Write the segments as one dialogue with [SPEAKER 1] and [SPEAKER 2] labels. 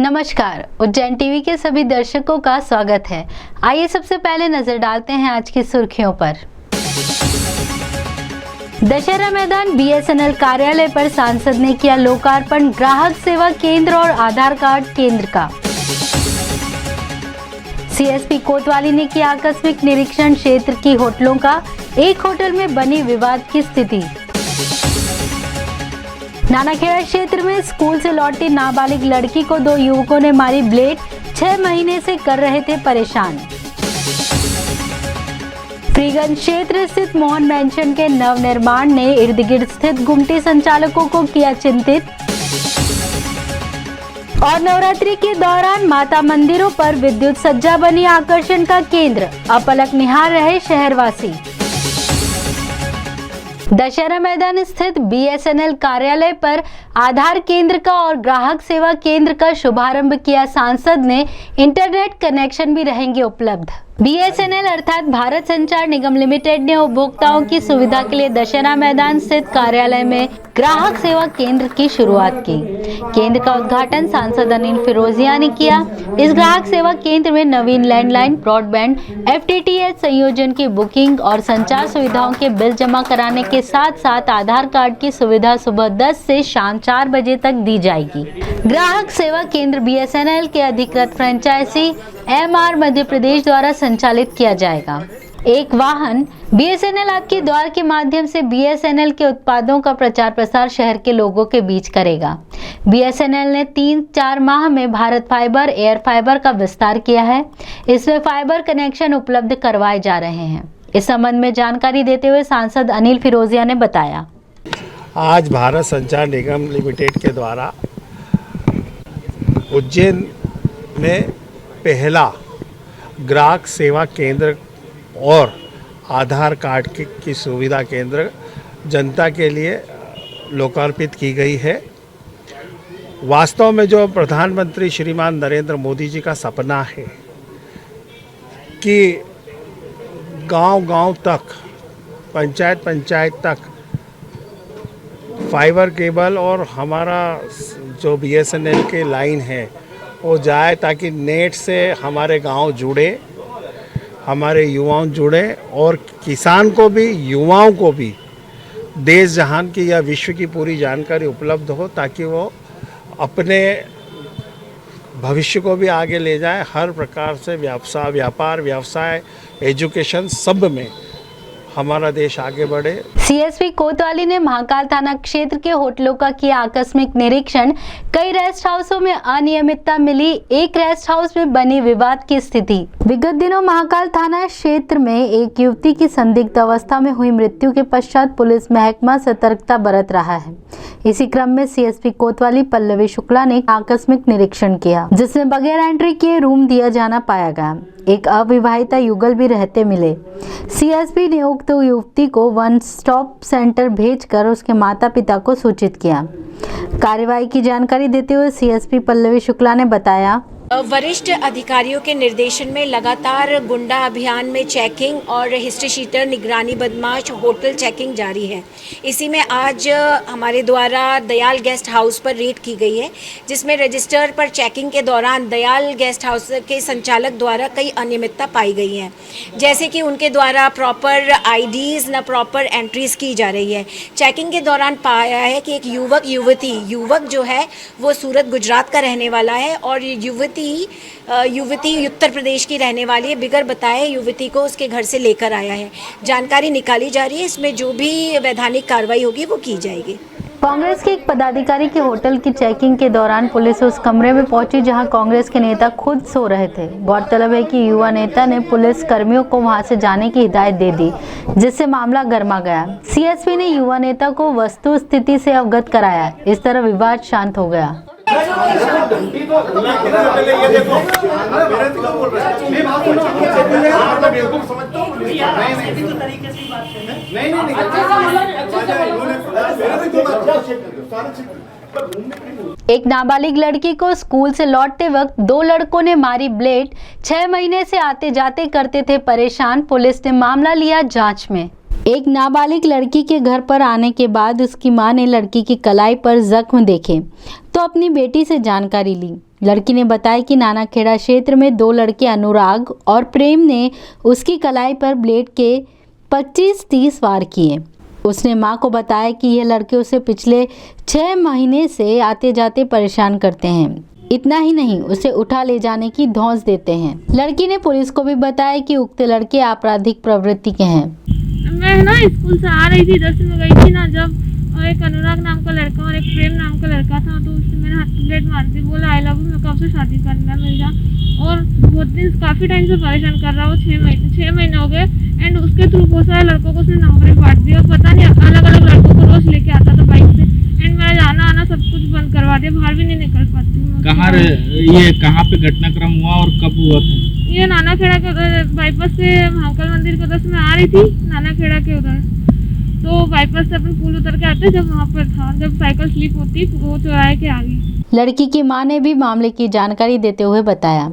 [SPEAKER 1] नमस्कार, उज्जैन टीवी के सभी दर्शकों का स्वागत है। आइए सबसे पहले नजर डालते हैं आज की सुर्खियों पर। दशहरा मैदान बीएसएनएल कार्यालय पर सांसद ने किया लोकार्पण ग्राहक सेवा केंद्र और आधार कार्ड केंद्र का। सीएसपी कोतवाली ने किया आकस्मिक निरीक्षण क्षेत्र की होटलों का, एक होटल में बनी विवाद की स्थिति। नानाखेड़ा क्षेत्र में स्कूल से लौटी नाबालिग लड़की को 2 युवकों ने मारी ब्लेड, 6 महीने से कर रहे थे परेशान। फ्रीगंज क्षेत्र स्थित मोहन मैंशन के नवनिर्माण ने इर्द गिर्द स्थित गुमटी संचालकों को किया चिंतित। और नवरात्रि के दौरान माता मंदिरों पर विद्युत सज्जा बनी आकर्षण का केंद्र, अपलक निहार रहे शहरवासी। दशहरा मैदान स्थित बीएसएनएल कार्यालय पर आधार केंद्र का और ग्राहक सेवा केंद्र का शुभारंभ किया सांसद ने। इंटरनेट कनेक्शन भी रहेंगे उपलब्ध। बीएसएनएल अर्थात भारत संचार निगम लिमिटेड ने उपभोक्ताओं की सुविधा के लिए दशहरा मैदान स्थित कार्यालय में ग्राहक सेवा केंद्र की शुरुआत की। केंद्र का उद्घाटन सांसद अनिल फिरोजिया ने किया। इस ग्राहक सेवा केंद्र में नवीन लैंडलाइन, ब्रॉडबैंड, एफटीटीएच संयोजन की बुकिंग और संचार सुविधाओं के बिल जमा कराने के साथ साथ आधार कार्ड की सुविधा सुबह 10 से शाम 4 बजे तक दी जाएगी। ग्राहक सेवा केंद्र बीएसएनएल के अधिकृत फ्रेंचाइजी एमआर मध्य प्रदेश द्वारा संचालित किया जाएगा। एक वाहन बीएसएनएल आपके द्वार के माध्यम से बीएसएनएल के उत्पादों का प्रचार प्रसार शहर के लोगों के बीच करेगा। बीएसएनएल ने 3-4 माह में भारत फाइबर, एयर फाइबर का विस्तार किया है। इसमें फाइबर कनेक्शन उपलब्ध करवाए जा रहे हैं। इस संबंध में जानकारी देते हुए सांसद अनिल फिरोजिया ने बताया,
[SPEAKER 2] आज भारत संचार निगम लिमिटेड के द्वारा उज्जैन में पहला ग्राहक सेवा केंद्र और आधार कार्ड की सुविधा केंद्र जनता के लिए लोकार्पित की गई है। वास्तव में जो प्रधानमंत्री श्रीमान नरेंद्र मोदी जी का सपना है कि गांव-गांव तक, पंचायत तक फाइबर केबल और हमारा जो बीएसएनएल के लाइन है वो जाए, ताकि नेट से हमारे गांव जुड़े, हमारे युवाओं जुड़े और किसान को भी, युवाओं को भी देश जहान की या विश्व की पूरी जानकारी उपलब्ध हो, ताकि वो अपने भविष्य को भी आगे ले जाए। हर प्रकार से व्यापार, व्यवसाय, एजुकेशन, सब में हमारा देश आगे बढ़े।
[SPEAKER 1] सीएसपी कोतवाली ने महाकाल थाना क्षेत्र के होटलों का किया आकस्मिक निरीक्षण। कई रेस्ट हाउसों में अनियमितता मिली, एक रेस्ट हाउस में बनी विवाद की स्थिति। विगत दिनों महाकाल थाना क्षेत्र में एक युवती की संदिग्ध अवस्था में हुई मृत्यु के पश्चात पुलिस महकमा सतर्कता बरत रहा है। इसी क्रम में सीएसपी कोतवाली पल्लवी शुक्ला ने आकस्मिक निरीक्षण किया, जिसमें बगैर एंट्री किए रूम दिया जाना पाया गया। एक अविवाहिता युगल भी रहते मिले। सीएसपी ने उक्त युवती को वन स्टॉप सेंटर भेजकर उसके माता पिता को सूचित किया। कार्यवाही की जानकारी देते हुए सीएसपी पल्लवी शुक्ला ने बताया,
[SPEAKER 3] वरिष्ठ अधिकारियों के निर्देशन में लगातार गुंडा अभियान में चेकिंग और हिस्ट्री शीटर, निगरानी बदमाश, होटल चेकिंग जारी है। इसी में आज हमारे द्वारा दयाल गेस्ट हाउस पर रेड की गई है, जिसमें रजिस्टर पर चेकिंग के दौरान दयाल गेस्ट हाउस के संचालक द्वारा कई अनियमितता पाई गई हैं, जैसे कि उनके द्वारा प्रॉपर आईडीज़ न प्रॉपर एंट्रीज की जा रही है। चेकिंग के दौरान पाया है कि एक युवक जो है वो सूरत, गुजरात का रहने वाला है और युवती उत्तर प्रदेश की रहने वाली है। बिगर बताए युवती को उसके घर से लेकर आया है। जानकारी निकाली जा रही है, इसमें जो भी वैधानिक कार्रवाई होगी वो की जाएगी।
[SPEAKER 1] कांग्रेस के एक पदाधिकारी के होटल की चेकिंग के दौरान पुलिस उस कमरे में पहुंची जहां कांग्रेस के नेता खुद सो रहे थे। गौरतलब है कि युवा नेता ने पुलिस कर्मियों को वहां से जाने की हिदायत दे दी, जिससे मामला गर्मा गया। सीएसपी ने युवा नेता को वस्तु स्थिति से अवगत कराया। इस तरह विवाद शांत हो गया। एक नाबालिग लड़की को स्कूल से लौटते वक्त 2 लड़कों ने मारी ब्लेड, 6 महीने से आते जाते करते थे परेशान। पुलिस ने मामला लिया जांच में। एक नाबालिग लड़की के घर पर आने के बाद उसकी मां ने लड़की की कलाई पर जख्म देखे तो अपनी बेटी से जानकारी ली। लड़की ने बताया कि नानाखेड़ा क्षेत्र में 2 लड़के अनुराग और प्रेम ने उसकी कलाई पर ब्लेड के 25-30 वार किए। उसने मां को बताया कि यह लड़के उसे पिछले 6 महीने से आते जाते परेशान करते हैं। इतना ही नहीं, उसे उठा ले जाने की धौंस देते हैं। लड़की ने पुलिस को भी बताया कि उक्त लड़के आपराधिक प्रवृत्ति के हैं।
[SPEAKER 4] मैं ना स्कूल से आ रही थी, इधर से मैं गई थी ना, जब एक अनुराग नाम का लड़का और एक प्रेम नाम का लड़का था, तो उसने मेरे हाथ प्लेट मारती, बोला आई लव यू, मैं कब से शादी करना है मिल जा। और बहुत दिन काफ़ी टाइम से परेशान कर रहा है वो, 6 महीने हो गए। एंड उसके थ्रू बहुत सारे लड़कों को उसने नंबर बांट दिया, पता नहीं अलग अलग लड़कों को रोज लेके आता था बाइक से। एंड मेरा जाना आना सब कुछ बंद करवा दिया, बाहर भी नहीं निकल पाती हूँ।
[SPEAKER 5] कहाँ पे घटनाक्रम हुआ और कब हुआ था?
[SPEAKER 4] ये नानाखेड़ा के बाईपास से महाकाल मंदिर के उधर से मैं आ रही थी, नानाखेड़ा के उधर, तो बाईपास से अपन पुल उतर के आते, जब वहाँ पर था, जब साइकिल स्लिप होती वो चौराहे के आगे।
[SPEAKER 1] लड़की की मां ने भी मामले की जानकारी देते हुए बताया,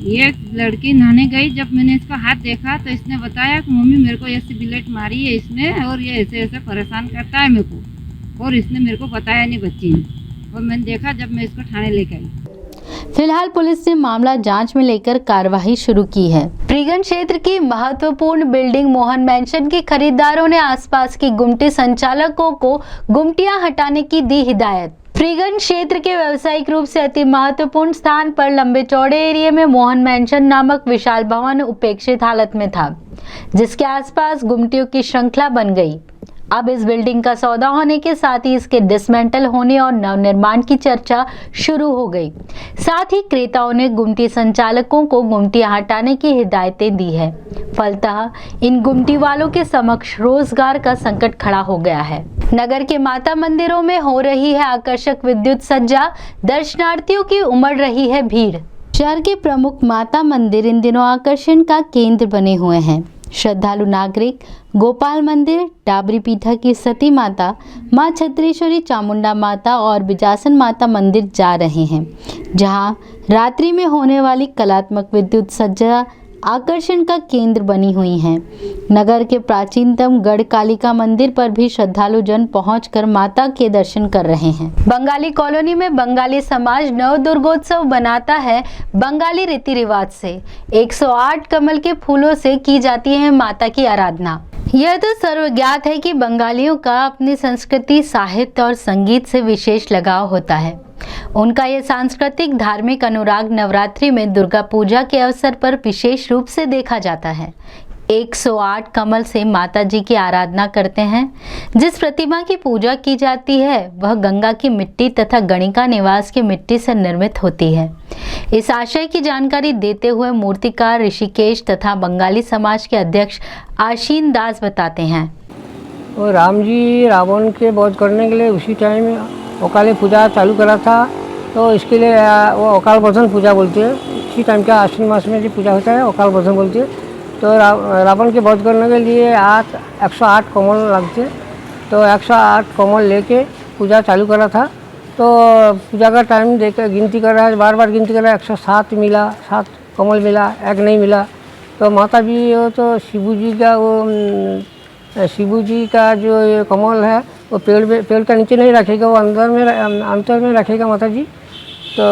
[SPEAKER 6] ये लड़की नहाने गई, जब मैंने इसका हाथ देखा तो इसने बताया कि मम्मी मेरे को ऐसी बिलेट मारी है इसने, और ये ऐसे ऐसे परेशान करता है मेरे को, और इसने मेरे को बताया नहीं बच्ची ने, और मैंने देखा जब मैं इसको थाने लेके आई।
[SPEAKER 1] फिलहाल पुलिस ने मामला जांच में लेकर कार्रवाई शुरू की है। फ्रीगंज क्षेत्र की महत्वपूर्ण बिल्डिंग मोहन मैंशन के खरीदारों ने आसपास के गुमटी संचालकों को गुमटियां हटाने की दी हिदायत। फ्रीगंज क्षेत्र के व्यावसायिक रूप से अति महत्वपूर्ण स्थान पर लंबे चौड़े एरिया में मोहन मैंशन नामक विशाल भवन उपेक्षित हालत में था, जिसके आसपास गुमटियों की श्रृंखला बन गई। अब इस बिल्डिंग का सौदा होने के साथ ही इसके डिसमेंटल होने और नवनिर्माण की चर्चा शुरू हो गई। साथ ही क्रेताओं ने गुमटी संचालकों को गुमटियां हटाने की हिदायतें दी है। फलतः इन गुमटी वालों के समक्ष रोजगार का संकट खड़ा हो गया है। नगर के माता मंदिरों में हो रही है आकर्षक विद्युत सज्जा, दर्शनार्थियों की उमड़ रही है भीड़। शहर के प्रमुख माता मंदिर इन दिनों आकर्षण का केंद्र बने हुए हैं। श्रद्धालु नागरिक गोपाल मंदिर, डाबरी पीठा की सती माता, मां छत्रेश्वरी चामुंडा माता और बिजासन माता मंदिर जा रहे हैं, जहां रात्रि में होने वाली कलात्मक विद्युत सज्जा आकर्षण का केंद्र बनी हुई हैं। नगर के प्राचीनतम गढ़ कालिका मंदिर पर भी श्रद्धालु जन पहुंचकर माता के दर्शन कर रहे हैं। बंगाली कॉलोनी में बंगाली समाज नव दुर्गोत्सव बनाता है बंगाली रीति रिवाज से। 108 कमल के फूलों से की जाती है माता की आराधना। यह तो सर्वज्ञात है कि बंगालियों का अपनी संस्कृति, साहित्य और संगीत से विशेष लगाव होता है। उनका ये सांस्कृतिक धार्मिक अनुराग नवरात्रि में दुर्गा पूजा के अवसर पर विशेष रूप से देखा जाता है। 108 कमल से माता जी की आराधना करते हैं। जिस प्रतिमा की पूजा की जाती है वह गंगा की मिट्टी तथा गणिका निवास की मिट्टी से निर्मित होती है। इस आशय की जानकारी देते हुए मूर्तिकार ऋषिकेश तथा बंगाली समाज के अध्यक्ष आशीन दास बताते हैं,
[SPEAKER 7] और राम जी रावण के वध करने के लिए उसी टाइम अकाली पूजा चालू करा था, तो इसके लिए वो अकाल वर्धन पूजा बोलते हैं। इसी टाइम का आश्विन मास में जो पूजा होता है अकाल वर्धन बोलते हैं। तो रावण के वध करने के लिए 108 कमल लगते, तो 108 कमल लेके पूजा चालू करा था। तो पूजा का टाइम देख गिनती कर रहा है, बार बार गिनती कर रहा है, 107 मिला, 7 कमल मिला, 1 नहीं मिला। तो माता जी वो तो शिव जी का जो ये कमल है वो पेड़ का नीचे नहीं रखेगा, वो अंदर में रखेगा माता जी। तो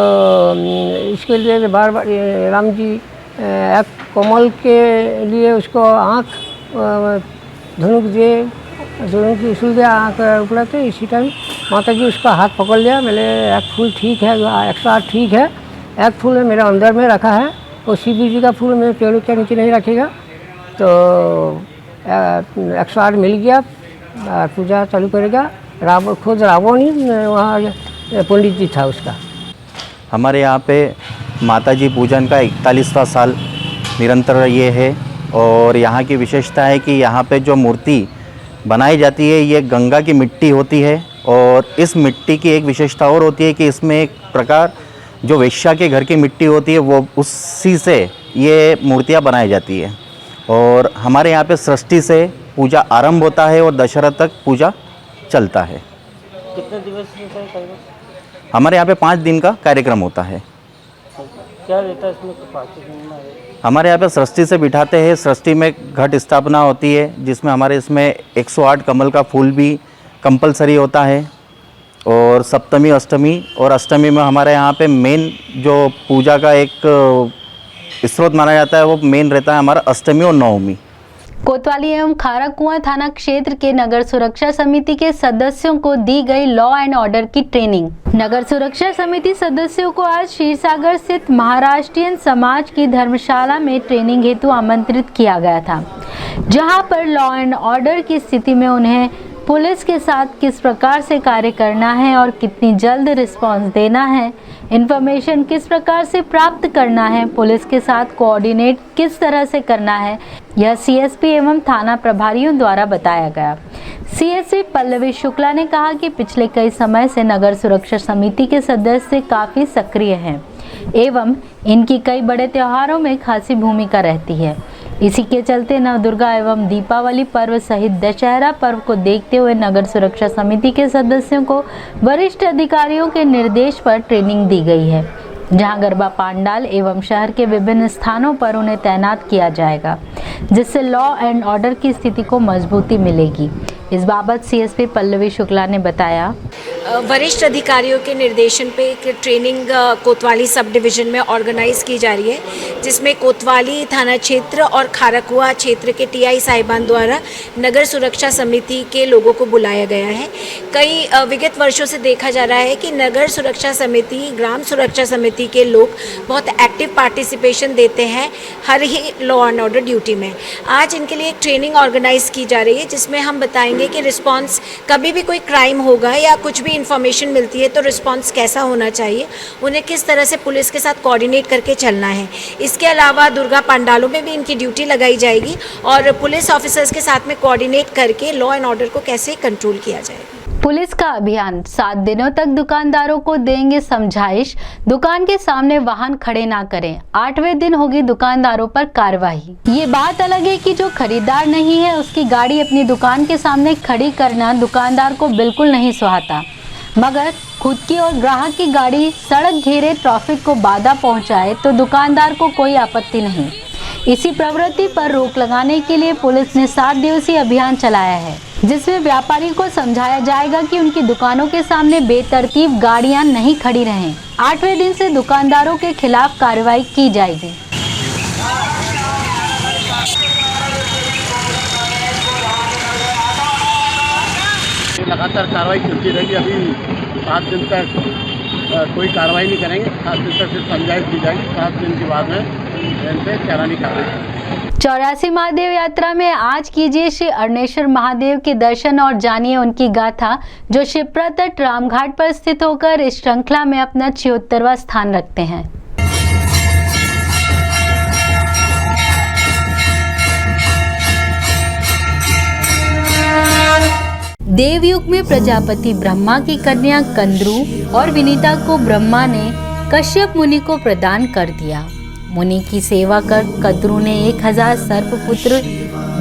[SPEAKER 7] इसके लिए बार बार राम जी एक कमल के लिए उसको आँख धनुक दिए, धनुक उछल दिया, आँख उखड़ाते। इसी टाइम माता जी उसका हाथ पकड़ लिया, बोले एक फूल ठीक है, 108 ठीक है, एक फूल मेरे अंदर में रखा है, वो शिव जी का फूल मेरे पेड़ के नीचे नहीं रखेगा। तो 108 मिल गया, पूजा चालू करेगा। खुद रावण ही वहाँ पंडित जी था उसका।
[SPEAKER 8] हमारे यहाँ पे माता जी पूजन का 41वां साल निरंतर ये है, और यहाँ की विशेषता है कि यहाँ पे जो मूर्ति बनाई जाती है ये गंगा की मिट्टी होती है। और इस मिट्टी की एक विशेषता और होती है कि इसमें एक प्रकार जो वेश्या के घर की मिट्टी होती है वो उसी से ये मूर्तियाँ बनाई जाती है। और हमारे यहाँ पे सृष्टि से पूजा आरंभ होता है और दशहरा तक पूजा चलता है।
[SPEAKER 7] कितने दिवस में?
[SPEAKER 8] हमारे यहाँ पे 5 दिन का कार्यक्रम होता है।
[SPEAKER 7] क्या रहता है इसमें? 5 दिन में
[SPEAKER 8] हमारे यहाँ पे सृष्टि से बिठाते हैं, सृष्टि में घट स्थापना होती है, जिसमें हमारे इसमें 108 कमल का फूल भी कंपलसरी होता है। और सप्तमी अष्टमी, और अष्टमी में हमारे यहाँ पे मेन जो पूजा का एक स्रोत माना जाता है वो मेन रहता है हमारा अष्टमी और नवमी।
[SPEAKER 1] कोतवाली एवं खाराकुआं थाना क्षेत्र के नगर सुरक्षा समिति के सदस्यों को दी गई लॉ एंड ऑर्डर की ट्रेनिंग। नगर सुरक्षा समिति सदस्यों को आज क्षीरसागर स्थित महाराष्ट्रीयन समाज की धर्मशाला में ट्रेनिंग हेतु आमंत्रित किया गया था, जहां पर लॉ एंड ऑर्डर की स्थिति में उन्हें पुलिस के साथ किस प्रकार से कार्य करना है और कितनी जल्द रिस्पांस देना है, इन्फॉर्मेशन किस प्रकार से प्राप्त करना है, पुलिस के साथ कोऑर्डिनेट किस तरह से करना है, यह सीएसपी एवं थाना प्रभारियों द्वारा बताया गया। सीएसपी पल्लवी शुक्ला ने कहा कि पिछले कई समय से नगर सुरक्षा समिति के सदस्य काफ़ी सक्रिय हैं एवं इनकी कई बड़े त्योहारों में खासी भूमिका रहती है। इसी के चलते नवदुर्गा एवं दीपावली पर्व सहित दशहरा पर्व को देखते हुए नगर सुरक्षा समिति के सदस्यों को वरिष्ठ अधिकारियों के निर्देश पर ट्रेनिंग दी गई है, जहां गरबा पांडाल एवं शहर के विभिन्न स्थानों पर उन्हें तैनात किया जाएगा, जिससे लॉ एंड ऑर्डर की स्थिति को मजबूती मिलेगी। इस बाबत सीएसपी पल्लवी शुक्ला ने बताया,
[SPEAKER 3] वरिष्ठ अधिकारियों के निर्देशन पे एक ट्रेनिंग कोतवाली सब डिवीज़न में ऑर्गेनाइज की जा रही है, जिसमें कोतवाली थाना क्षेत्र और खाराकुआ क्षेत्र के टीआई साहिबान द्वारा नगर सुरक्षा समिति के लोगों को बुलाया गया है। कई विगत वर्षों से देखा जा रहा है कि नगर सुरक्षा समिति, ग्राम सुरक्षा समिति के लोग बहुत एक्टिव पार्टिसिपेशन देते हैं हर ही लॉ एंड ऑर्डर ड्यूटी में। आज इनके लिए एक ट्रेनिंग ऑर्गेनाइज की जा रही है, जिसमें हम बताएंगे कि रिस्पॉन्स कभी भी कोई क्राइम होगा या कुछ भी इन्फॉर्मेशन मिलती है तो रिस्पांस कैसा होना चाहिए, उन्हें किस तरह से पुलिस के साथ कोऑर्डिनेट करके चलना है। इसके अलावा दुर्गा पंडालों में भी इनकी ड्यूटी लगाई जाएगी और पुलिस ऑफिसर्स के साथ में कोऑर्डिनेट करके लॉ एंड ऑर्डर को कैसे कंट्रोल किया जाएगा।
[SPEAKER 1] पुलिस का अभियान 7 दिनों तक दुकानदारों को देंगे समझाइश, दुकान के सामने वाहन खड़े ना करें, 8वें दिन होगी दुकानदारों पर कार्रवाई। ये बात अलग है कि जो खरीदार नहीं है उसकी गाड़ी अपनी दुकान के सामने खड़ी करना दुकानदार को बिल्कुल नहीं सुहाता, मगर खुद की और ग्राहक की गाड़ी सड़क घेरे ट्रैफिक को बाधा पहुंचाए तो दुकानदार को कोई आपत्ति नहीं। इसी प्रवृत्ति पर रोक लगाने के लिए पुलिस ने 7 दिवसीय अभियान चलाया है, जिसमें व्यापारी को समझाया जाएगा कि उनकी दुकानों के सामने बेतरतीब गाड़ियां नहीं खड़ी रहें। 8वें दिन से दुकानदारों के खिलाफ कार्रवाई की जाएगी।
[SPEAKER 9] लगातार कार्रवाई चलती रहेगी। अभी 7 दिन तक कोई कार्रवाई नहीं करेंगे, 7 दिन तक सिर्फ समझाइश दी जाएगी। 7 दिन के बाद में इन पे चालानी कार्रवाई।
[SPEAKER 1] 84 महादेव यात्रा में आज कीजिए श्री अरणेश्वर महादेव के दर्शन और जानिए उनकी गाथा, जो शिप्रा तट रामघाट पर स्थित होकर इस श्रृंखला में अपना 76वां स्थान रखते हैं। देवयुग में प्रजापति ब्रह्मा की कन्या कंद्रू और विनीता को ब्रह्मा ने कश्यप मुनि को प्रदान कर दिया। मुनि की सेवा कर कंद्रू ने 1000 सर्पपुत्र,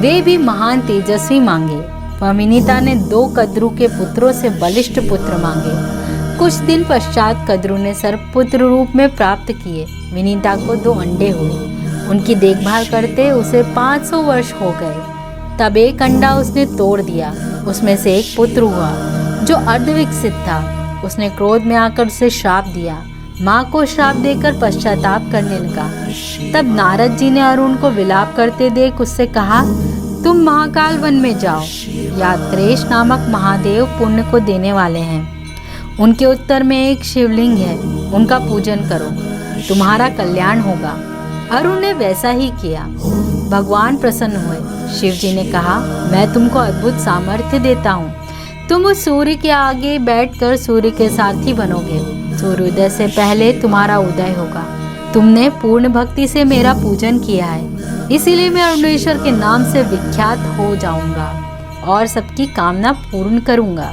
[SPEAKER 1] वे भी महान तेजस्वी मांगे। वह विनीता ने 2 कंद्रू के पुत्रों से बलिष्ठ पुत्र मांगे। कुछ दिन पश्चात कंद्रू ने सर्पपुत्र रूप में प्राप्त किए। विनीता को 2 अंडे हुए। उनकी देखभाल करते उसे 500 वर्ष हो गए। तब एक अंडा उसने तोड़ दिया, उसमें से एक पुत्र हुआ जो अर्धविकसित था। उसने क्रोध में आकर उसे श्राप दिया। माँ को श्राप देकर पश्चाताप करने लगा। तब नारद जी ने अरुण को विलाप करते देख उससे कहा, तुम महाकाल वन में जाओ, यात्रेश नामक महादेव पुण्य को देने वाले हैं। उनके उत्तर में एक शिवलिंग है, उनका पूजन करो, तुम्हारा कल्याण होगा। अरुण ने वैसा ही किया। भगवान प्रसन्न हुए। शिव जी ने कहा, मैं तुमको अद्भुत सामर्थ्य देता हूँ। तुम उस सूर्य के आगे बैठकर सूर्य के सारथी बनोगे। सूर्योदय से पहले तुम्हारा उदय होगा। तुमने पूर्ण भक्ति से मेरा पूजन किया है, इसीलिए मैं अरुणेश्वर के नाम से विख्यात हो जाऊंगा और सबकी कामना पूर्ण करूंगा।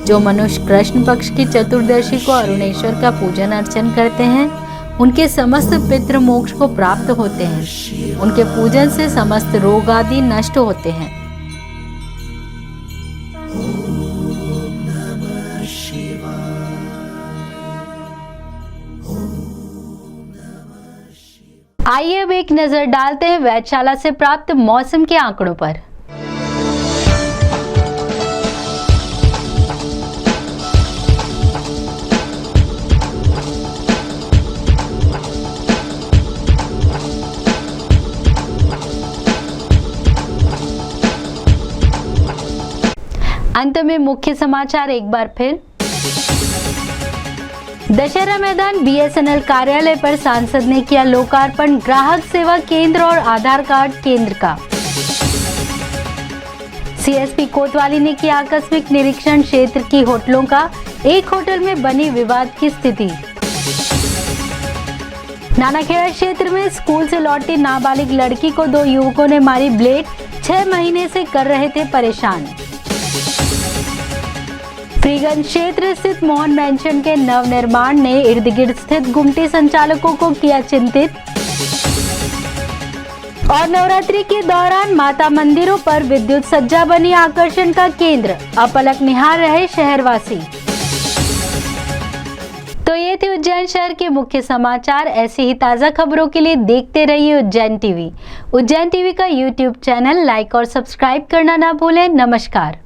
[SPEAKER 1] जो मनुष्य कृष्ण पक्ष की चतुर्दशी को अरुणेश्वर का पूजन अर्चन करते हैं, उनके समस्त पितृ मोक्ष को प्राप्त होते हैं। उनके पूजन से समस्त रोग आदि नष्ट होते हैं। आइए अब एक नजर डालते हैं वेधशाला से प्राप्त मौसम के आंकड़ों पर। अंत में मुख्य समाचार एक बार फिर। दशहरा मैदान बीएसएनएल कार्यालय पर सांसद ने किया लोकार्पण ग्राहक सेवा केंद्र और आधार कार्ड केंद्र का। सीएसपी कोतवाली ने किया आकस्मिक निरीक्षण क्षेत्र की होटलों का, एक होटल में बनी विवाद की स्थिति। नानाखेड़ा क्षेत्र में स्कूल से लौटी नाबालिग लड़की को 2 युवकों ने मारी ब्लेड, 6 महीने से कर रहे थे परेशान। फ्रीगंज क्षेत्र स्थित मोहन मैंशन के नवनिर्माण ने इर्द गिर्द स्थित गुमटी संचालकों को किया चिंतित। और नवरात्रि के दौरान माता मंदिरों पर विद्युत सज्जा बनी आकर्षण का केंद्र, अपलक निहार रहे शहरवासी। तो ये थे उज्जैन शहर के मुख्य समाचार। ऐसे ही ताज़ा खबरों के लिए देखते रहिए उज्जैन टीवी। उज्जैन टीवी का यूट्यूब चैनल लाइक और सब्सक्राइब करना ना भूलें। नमस्कार।